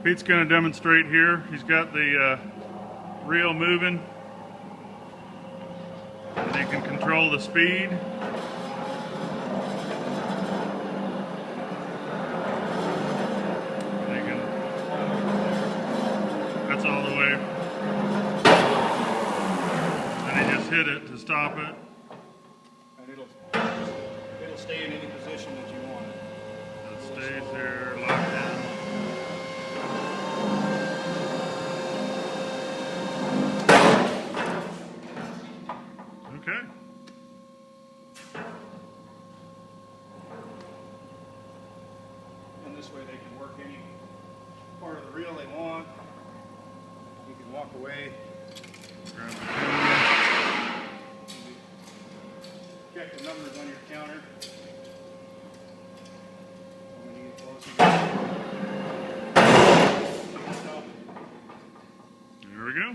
Pete's going to demonstrate here. He's got the reel moving, and he can control the speed. That's all the way. And he just hit it to stop it. And it'll stay in any position that you want it. It stays there locked in. Okay. And this way they can work any part of the reel they want. You can walk away. Grab the Check the numbers on your counter. When you get close, There we go.